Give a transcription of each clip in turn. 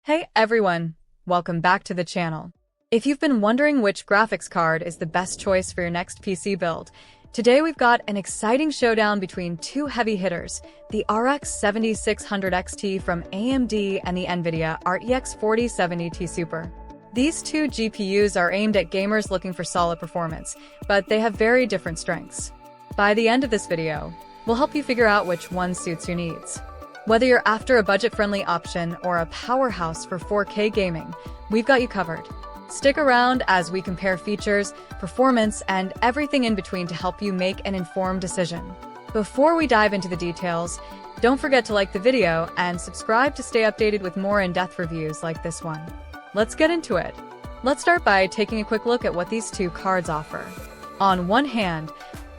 Hey everyone, welcome back to the channel. If you've been wondering which graphics card is the best choice for your next PC build, today we've got an exciting showdown between two heavy hitters, the RX 7600 XT from AMD and the NVIDIA RTX 4070 Ti Super. These two GPUs are aimed at gamers looking for solid performance, but they have very different strengths. By the end of this video, we'll help you figure out which one suits your needs. Whether you're after a budget-friendly option or a powerhouse for 4K gaming, we've got you covered. Stick around as we compare features, performance, and everything in between to help you make an informed decision. Before we dive into the details, don't forget to like the video and subscribe to stay updated with more in-depth reviews like this one. Let's get into it. Let's start by taking a quick look at what these two cards offer. On one hand,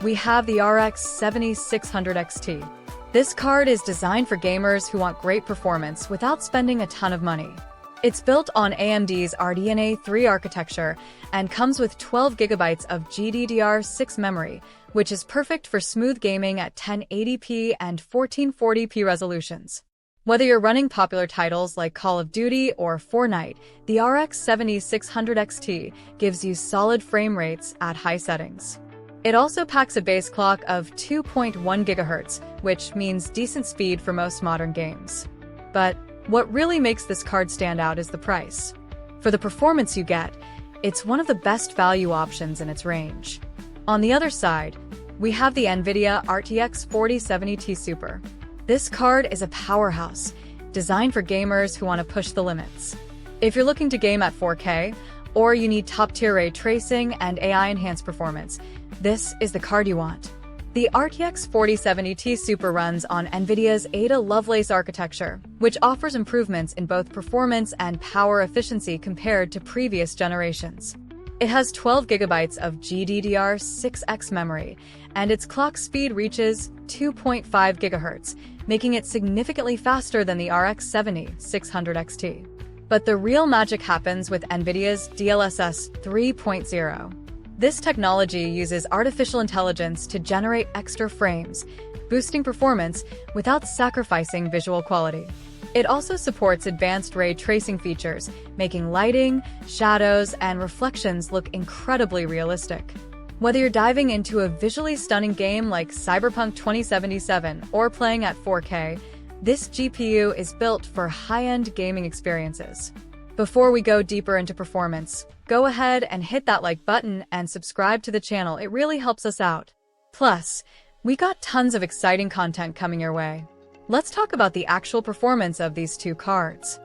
we have the RX 7600 XT. This card is designed for gamers who want great performance without spending a ton of money. It's built on AMD's RDNA 3 architecture and comes with 12 GB of GDDR6 memory, which is perfect for smooth gaming at 1080p and 1440p resolutions. Whether you're running popular titles like Call of Duty or Fortnite, the RX 7600 XT gives you solid frame rates at high settings. It also packs a base clock of 2.1 GHz, which means decent speed for most modern games. But what really makes this card stand out is the price. For the performance you get, it's one of the best value options in its range. On the other side, we have the NVIDIA RTX 4070 Ti Super. This card is a powerhouse, designed for gamers who want to push the limits. If you're looking to game at 4K, or you need top-tier ray tracing and AI-enhanced performance, this is the card you want. The RTX 4070 Ti Super runs on NVIDIA's Ada Lovelace architecture, which offers improvements in both performance and power efficiency compared to previous generations. It has 12 GB of GDDR6X memory, and its clock speed reaches 2.5 GHz, making it significantly faster than the RX 7600 XT. But the real magic happens with NVIDIA's DLSS 3.0. This technology uses artificial intelligence to generate extra frames, boosting performance without sacrificing visual quality. It also supports advanced ray tracing features, making lighting, shadows, and reflections look incredibly realistic. Whether you're diving into a visually stunning game like Cyberpunk 2077 or playing at 4K, this GPU is built for high-end gaming experiences. Before we go deeper into performance, go ahead and hit that like button and subscribe to the channel. It really helps us out. Plus, we got tons of exciting content coming your way. Let's talk about the actual performance of these two cards.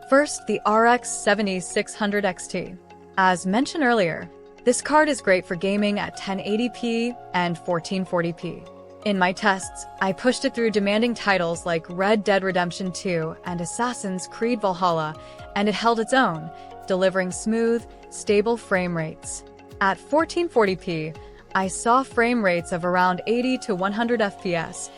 First, the RX 7600 XT. As mentioned earlier, this card is great for gaming at 1080p and 1440p. In my tests, I pushed it through demanding titles like Red Dead Redemption 2 and Assassin's Creed Valhalla, and it held its own, delivering smooth, stable frame rates. At 1440p, I saw frame rates of around 80 to 100 FPS,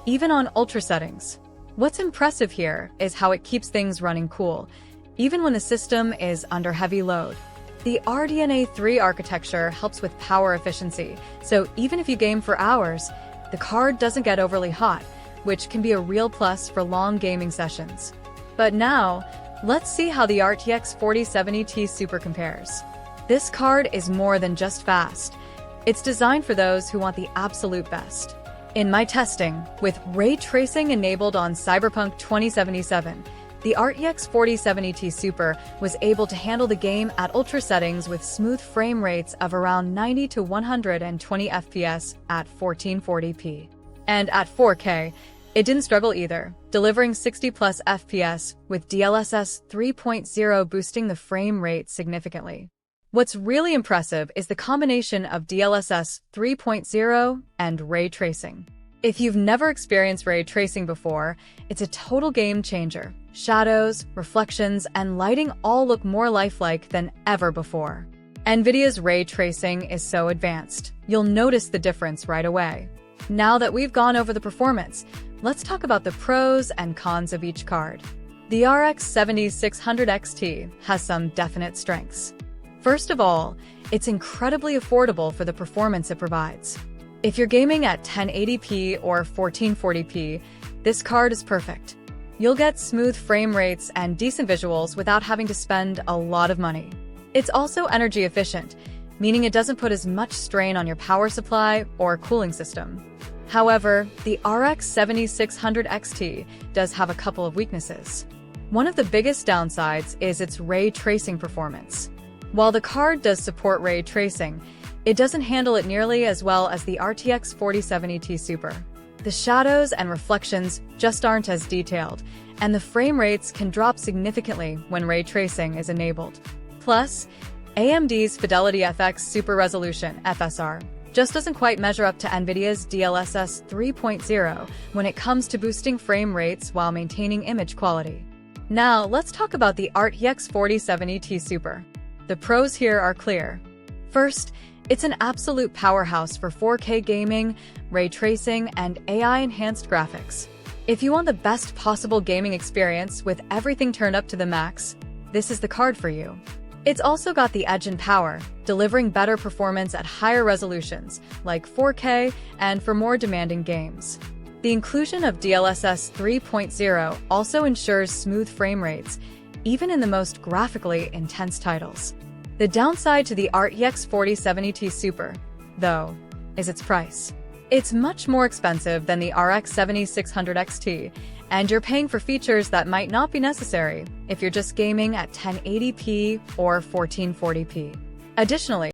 even on ultra settings. What's impressive here is how it keeps things running cool, even when the system is under heavy load. The RDNA 3 architecture helps with power efficiency, so even if you game for hours, the card doesn't get overly hot, which can be a real plus for long gaming sessions. But now, let's see how the RTX 4070 Ti Super compares. This card is more than just fast. It's designed for those who want the absolute best. In my testing, with ray tracing enabled on Cyberpunk 2077, the RTX 4070 Ti Super was able to handle the game at ultra settings with smooth frame rates of around 90 to 120 FPS at 1440p. And at 4K, it didn't struggle either, delivering 60 plus FPS with DLSS 3.0 boosting the frame rate significantly. What's really impressive is the combination of DLSS 3.0 and ray tracing. If you've never experienced ray tracing before, it's a total game changer. Shadows, reflections, and lighting all look more lifelike than ever before. NVIDIA's ray tracing is so advanced, you'll notice the difference right away. Now that we've gone over the performance, let's talk about the pros and cons of each card. The RX 7600 XT has some definite strengths. First of all, it's incredibly affordable for the performance it provides. If you're gaming at 1080p or 1440p, this card is perfect. You'll get smooth frame rates and decent visuals without having to spend a lot of money. It's also energy efficient, meaning it doesn't put as much strain on your power supply or cooling system. However, the RX 7600 XT does have a couple of weaknesses. One of the biggest downsides is its ray tracing performance. While the card does support ray tracing, it doesn't handle it nearly as well as the RTX 4070 Ti Super. The shadows and reflections just aren't as detailed, and the frame rates can drop significantly when ray tracing is enabled. Plus, AMD's Fidelity FX Super Resolution (FSR) just doesn't quite measure up to NVIDIA's DLSS 3.0 when it comes to boosting frame rates while maintaining image quality. Now, let's talk about the RTX 4070 Ti Super. The pros here are clear. First, it's an absolute powerhouse for 4K gaming, ray tracing, and AI-enhanced graphics. If you want the best possible gaming experience with everything turned up to the max, this is the card for you. It's also got the edge in power, delivering better performance at higher resolutions, like 4K, and for more demanding games. The inclusion of DLSS 3.0 also ensures smooth frame rates, even in the most graphically intense titles. The downside to the RTX 4070 Ti Super, though, is its price. It's much more expensive than the RX 7600 XT, and you're paying for features that might not be necessary if you're just gaming at 1080p or 1440p. Additionally,